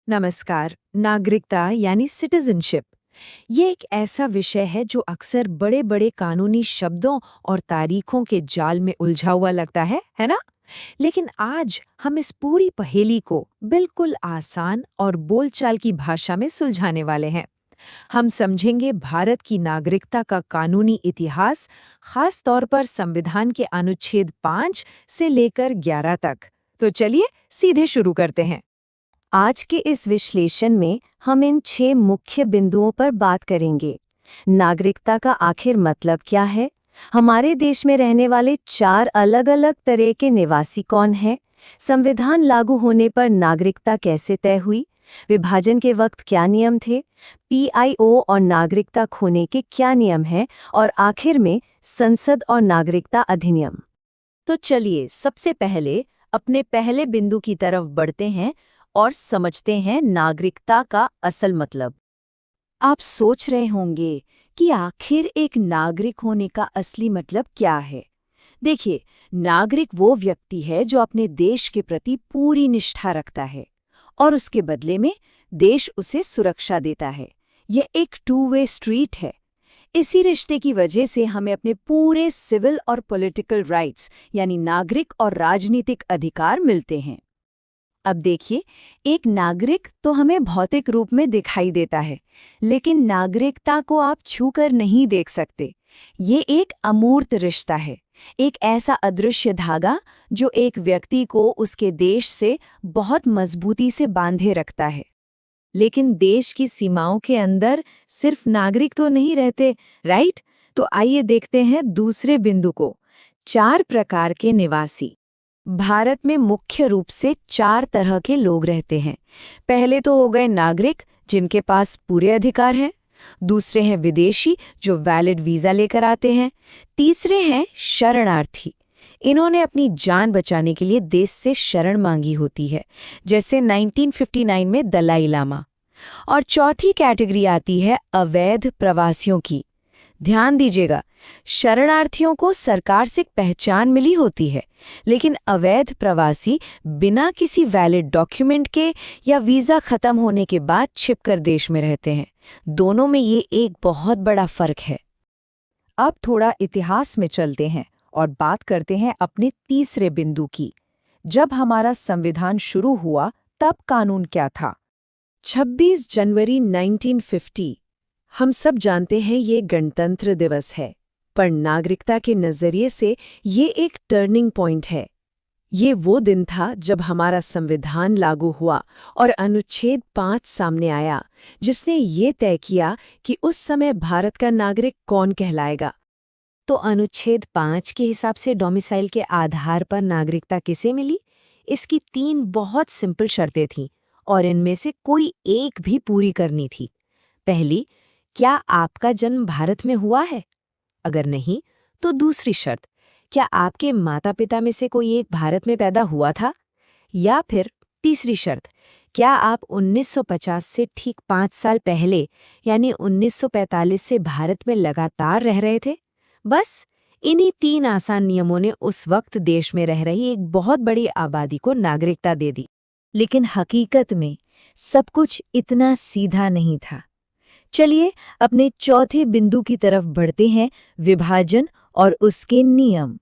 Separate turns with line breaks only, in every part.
नमस्कार। नागरिकता यानी सिटीजनशिप ये एक ऐसा विषय है जो अक्सर बड़े बड़े कानूनी शब्दों और तारीखों के जाल में उलझा हुआ लगता है ना? लेकिन आज हम इस पूरी पहेली को बिल्कुल आसान और बोलचाल की भाषा में सुलझाने वाले हैं। हम समझेंगे भारत की नागरिकता का कानूनी इतिहास, खास तौर पर संविधान के अनुच्छेद 5 से लेकर 11 तक। तो चलिए सीधे शुरू करते हैं।
आज के इस विश्लेषण में हम इन 6 मुख्य बिंदुओं पर बात करेंगे। नागरिकता का आखिर मतलब क्या है? हमारे देश में रहने वाले 4 अलग-अलग तरह के निवासी कौन हैं? संविधान लागू होने पर नागरिकता कैसे तय हुई? विभाजन के वक्त क्या नियम थे? पीआईओ और नागरिकता खोने के क्या नियम हैं? और आखिर में संसद और नागरिकता अधिनियम। तो चलिए सबसे पहले अपने पहले बिंदु की तरफ बढ़ते हैं और समझते हैं नागरिकता का असल मतलब। आप सोच रहे होंगे कि आखिर एक नागरिक होने का असली मतलब क्या है। देखिए, नागरिक वो व्यक्ति है जो अपने देश के प्रति पूरी निष्ठा रखता है और उसके बदले में देश उसे सुरक्षा देता है। ये एक टू वे स्ट्रीट है। इसी रिश्ते की वजह से हमें अपने पूरे सिविल और पॉलिटिकल राइट्स यानी नागरिक और राजनीतिक अधिकार मिलते हैं। अब देखिए, एक नागरिक तो हमें भौतिक रूप में दिखाई देता है, लेकिन नागरिकता को आप छूकर नहीं देख सकते। ये एक अमूर्त रिश्ता है, एक ऐसा अदृश्य धागा जो एक व्यक्ति को उसके देश से बहुत मजबूती से बांधे रखता है।
लेकिन देश की सीमाओं के अंदर सिर्फ नागरिक तो नहीं रहते, राइट? तो आइए देखते हैं दूसरे बिंदु को, 4 प्रकार के निवासी।
भारत में मुख्य रूप से 4 तरह के लोग रहते हैं। पहले तो हो गए नागरिक, जिनके पास पूरे अधिकार हैं। दूसरे हैं विदेशी, जो वैलिड वीज़ा लेकर आते हैं। तीसरे हैं शरणार्थी। इन्होंने अपनी जान बचाने के लिए देश से शरण मांगी होती है, जैसे 1959 में दलाई लामा। और चौथी कैटेगरी आती है अवैध प्रवासियों की। ध्यान दीजिएगा, शरणार्थियों को सरकार से पहचान मिली होती है, लेकिन अवैध प्रवासी बिना किसी वैलिड डॉक्यूमेंट के या वीज़ा खत्म होने के बाद छिपकर देश में रहते हैं। दोनों में ये एक बहुत बड़ा फर्क है।
अब थोड़ा इतिहास में चलते हैं और बात करते हैं अपने तीसरे बिंदु की। जब हमारा संविधान शुरू हुआ, तब कानून क्या था? 26 जनवरी 1950। हम सब जानते हैं ये गणतंत्र दिवस है, पर नागरिकता के नजरिए से ये एक टर्निंग पॉइंट है। ये वो दिन था जब हमारा संविधान लागू हुआ और अनुच्छेद 5 सामने आया, जिसने ये तय किया कि उस समय भारत का नागरिक कौन कहलाएगा।
तो अनुच्छेद 5 के हिसाब से डोमिसाइल के आधार पर नागरिकता किसे मिली? इसकी 3 बहुत सिंपल शर्तें थीं और इनमें से कोई एक भी पूरी करनी थी। पहली, क्या आपका जन्म भारत में हुआ है? अगर नहीं, तो दूसरी शर्त, क्या आपके माता-पिता में से कोई एक भारत में पैदा हुआ था? या फिर तीसरी शर्त, क्या आप 1950 से ठीक 5 साल पहले यानी 1945 से भारत में लगातार रह रहे थे? बस इन्हीं 3 आसान नियमों ने उस वक्त देश में रह रही एक बहुत बड़ी आबादी को नागरिकता दे दी। लेकिन हकीकत में सब कुछ इतना सीधा नहीं था। चलिए अपने चौथे बिंदु की तरफ बढ़ते हैं, विभाजन और उसके नियम।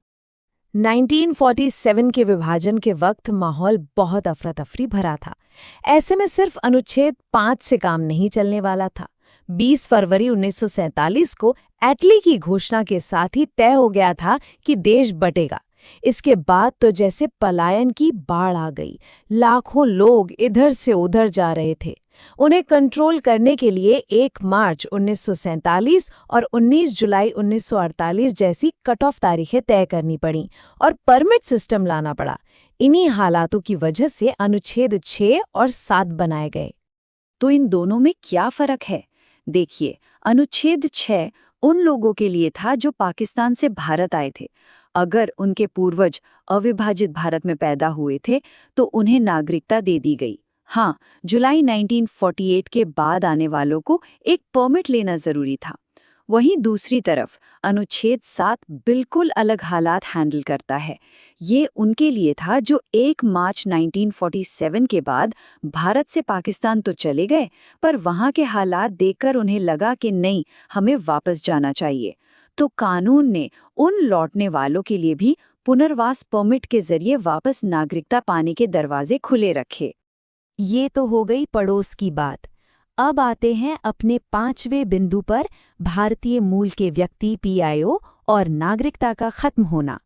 1947 के विभाजन के वक्त माहौल बहुत अफरा-तफरी भरा था। ऐसे में सिर्फ अनुच्छेद 5 से काम नहीं चलने वाला था। 20 फरवरी 1947 को एटली की घोषणा के साथ ही तय हो गया था कि देश बटेगा। इसके बाद तो जैसे पलायन की बाढ़ आ गई। लाखों लोग इधर से उधर जा रहे थे। उन्हें कंट्रोल करने के लिए 1 मार्च 1947 और 19 जुलाई 1948 जैसी कट ऑफ तारीखें तय करनी पड़ी और परमिट सिस्टम लाना पड़ा। इन्हीं हालातों की वजह से अनुच्छेद 6 और 7 बनाए गए। तो इन दोनों में क्या फर्क है? देखिए, अनुच्छेद 6 उन लोगों के लिए था जो पाकिस्तान से भारत आए थे। अगर उनके पूर्वज अविभाजित भारत में पैदा हुए थे, तो उन्हें नागरिकता दे दी गई। हाँ, जुलाई 1948 के बाद आने वालों को एक परमिट लेना जरूरी था।
वहीं दूसरी तरफ अनुच्छेद 7 बिल्कुल अलग हालात हैंडल करता है। ये उनके लिए था जो 1 मार्च 1947 के बाद भारत से पाकिस्तान तो चले गए, पर वहाँ के हालात देखकर उन्हें लगा कि नहीं, हमें वापस जाना चाहिए। तो कानून ने उन लौटने वालों के लिए भी पुनर्वास परमिट के जरिए वापस नागरिकता पाने के दरवाजे खुले रखे।
ये तो हो गई पड़ोस की बात। अब आते हैं अपने 5वें बिंदु पर, भारतीय मूल के व्यक्ति पीआईओ और नागरिकता का खत्म होना।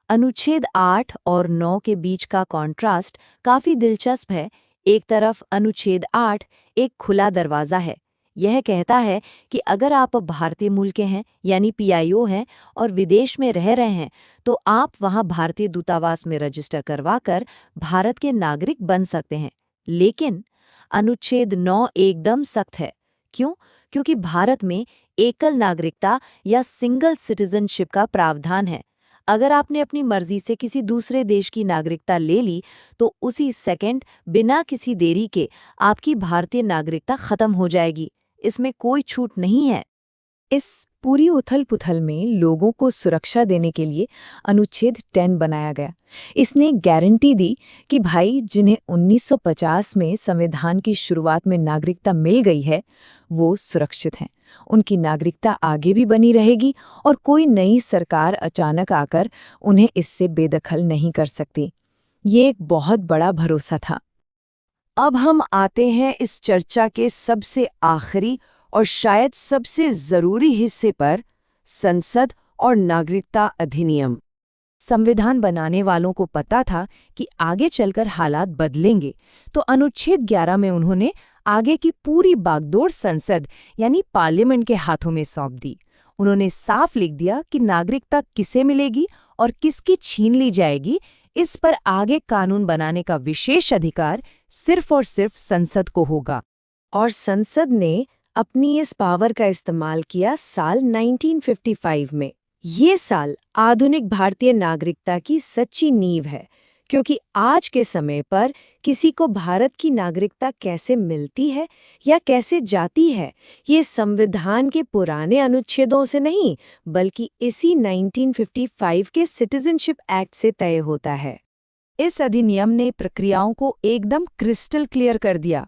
अनुच्छेद 8 और 9 के बीच का कॉन्ट्रास्ट काफी दिलचस्प है। एक तरफ अनुच्छेद 8 एक खुला दरवाजा है। यह कहता है कि अगर आप भारतीय मूल के हैं यानी पीआईओ हैं और विदेश में रह रहे हैं तो आप वहां भारतीय दूतावास में रजिस्टर करवाकर भारत के नागरिक बन सकते हैं। लेकिन अनुच्छेद 9 एकदम सख्त है। क्यों? क्योंकि भारत में एकल नागरिकता या सिंगल सिटीजनशिप का प्रावधान है। अगर आपने अपनी मर्जी से किसी दूसरे देश की नागरिकता ले ली तो उसी सेकंड बिना किसी देरी के आपकी भारतीय नागरिकता खत्म हो जाएगी। इसमें कोई छूट नहीं है।
इस पूरी उथल-पुथल में लोगों को सुरक्षा देने के लिए अनुच्छेद 10 बनाया गया। इसने गारंटी दी कि भाई जिन्हें 1950 में संविधान की शुरुआत में नागरिकता मिल गई है, वो सुरक्षित हैं। उनकी नागरिकता आगे भी बनी रहेगी और कोई नई सरकार अचानक आकर उन्हें इससे बेदखल नहीं कर सकती। ये एक बहुत बड़ा भरोसा था।
अब हम आते हैं इस चर्चा के सबसे आखिरी और शायद सबसे जरूरी हिस्से पर, संसद और नागरिकता अधिनियम।
संविधान बनाने वालों को पता था कि आगे चलकर हालात बदलेंगे, तो अनुच्छेद 11 में उन्होंने आगे की पूरी बागडोर संसद यानी पार्लियामेंट के हाथों में सौंप दी। उन्होंने साफ लिख दिया कि नागरिकता किसे मिलेगी और किसकी छीन ली जाएगी, इस पर आगे कानून बनाने का विशेष अधिकार सिर्फ और सिर्फ संसद को होगा।
और संसद ने अपनी इस पावर का इस्तेमाल किया साल 1955 में। ये साल आधुनिक भारतीय नागरिकता की सच्ची नींव है, क्योंकि आज के समय पर किसी को भारत की नागरिकता कैसे मिलती है या कैसे जाती है, ये संविधान के पुराने अनुच्छेदों से नहीं, बल्कि इसी 1955 के सिटीजनशिप एक्ट से तय होता है।
इस अधिनियम ने प्रक्रियाओं को एकदम क्रिस्टल क्लियर कर दिया।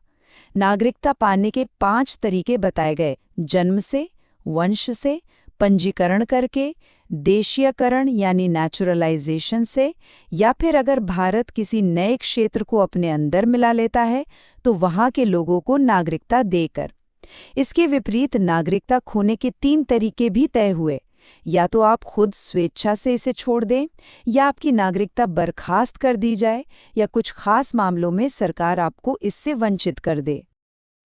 नागरिकता पाने के 5 तरीके बताए गए: जन्म से, वंश से, पंजीकरण करके, देशीयकरण यानी नेचुरलाइजेशन से, या फिर अगर भारत किसी नए क्षेत्र को अपने अंदर मिला लेता है तो वहां के लोगों को नागरिकता देकर। इसके विपरीत नागरिकता खोने के 3 तरीके भी तय हुए। या तो आप खुद स्वेच्छा से इसे छोड़ दें, या आपकी नागरिकता बर्खास्त कर दी जाए, या कुछ खास मामलों में सरकार आपको इससे वंचित कर दे।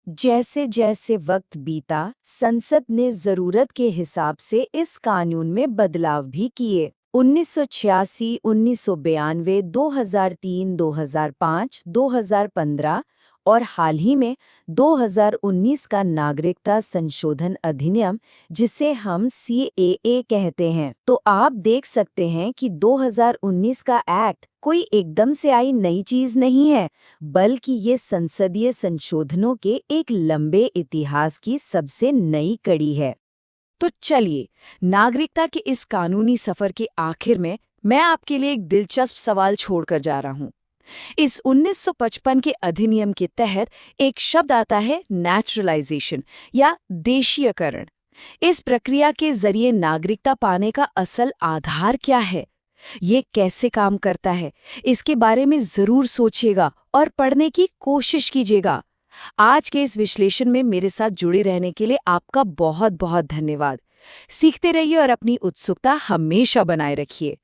जैसे जैसे वक्त बीता, संसद ने जरूरत के हिसाब से इस कानून में बदलाव भी किए। 1986, 1992, 2003, 2005, 2015 और हाल ही में 2019 का नागरिकता संशोधन अधिनियम, जिसे हम CAA कहते हैं। तो आप देख सकते हैं कि 2019 का एक्ट कोई एकदम से आई नई चीज नहीं है, बल्कि ये संसदीय संशोधनों के एक लंबे इतिहास की सबसे नई कड़ी है।
तो चलिए, नागरिकता के इस कानूनी सफर के आखिर में मैं आपके लिए एक दिलचस्प सवाल छोड़कर जा रहा हूं। इस 1955 के अधिनियम के तहत एक शब्द आता है नेचुरलाइजेशन या देशीयकरण। इस प्रक्रिया के जरिए नागरिकता पाने का असल आधार क्या है, ये कैसे काम करता है, इसके बारे में जरूर सोचिएगा और पढ़ने की कोशिश कीजिएगा। आज के इस विश्लेषण में मेरे साथ जुड़े रहने के लिए आपका बहुत बहुत धन्यवाद। सीखते रहिए और अपनी उत्सुकता हमेशा बनाए रखिए।